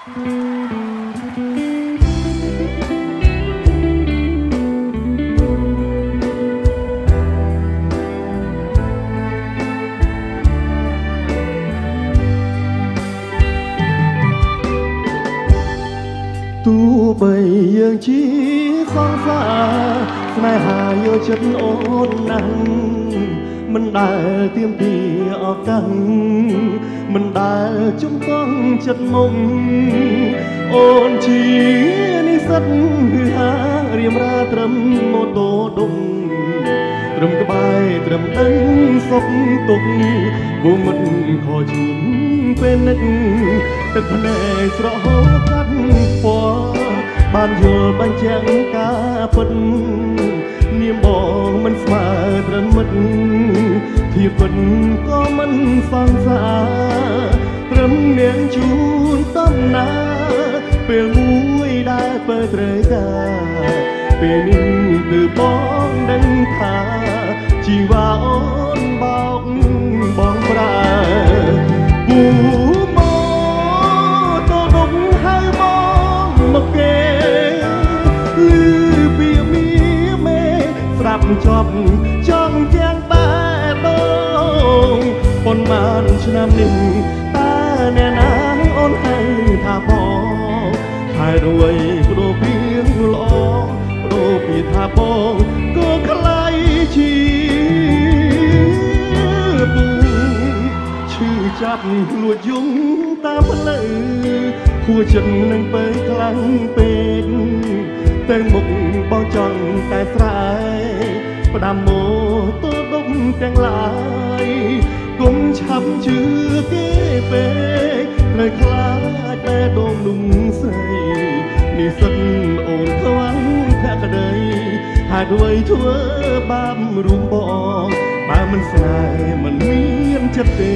ទោះបីយើងជាសង្សារស្នេហាយកចិត្តអូនណាស់មិនដែលទៀមទាឱកាសមិនដែលជំទង់ចិត្តមុំអូនជានិស្សិតគឺហារៀមរាត្រឹមម៉ូតូដុំត្រឹមក្បែរត្រឹមដឹងសុខទុក្ខវងមិនខកជួនពេលនឹកទឹកភ្នែកស្រហូតកាត់ពណ៌បានយល់បញ្ជាក់ការពិតនាមបងមិនស្មើត្រឹមមិត្តធៀបពិតក៏មិនសង្សារត្រឹមនាងជូនតំណាពេលមួយដែលពេលត្រូវការពេលនេះគឺបងដឹងថាជីវ៉ាអូនបោកបងប្រើពូមកទៅដុំហៅបងមកគេឮពីមីមេស្រាប់ចប់ចង់ទាំងតែដងប៉ុន្មានឆ្នាំនេះតើអ្នកណាអូនហៅថាបងហើយរួយព្រោះពីល្អព្រោះពីថាបងក៏ខ្លាយជាឈឺចាប់លួចយំតាមផ្លូវហួចចិត្តនឹងពេកខ្លាំងពេកតែមុខបងចង់តែស្រែផ្ដាំម៉ូតូដុំទាំងឡាយគុំឆាប់ជឿគេពេកត្រូវខ្លាចតែដងนุ่มស្រីនេះសិនអូនខ្វាំងភក្តីហើយด้วยធ្វើបាបរួមបងបើមិនស្នេហ៍មិនមានចិត្តទេ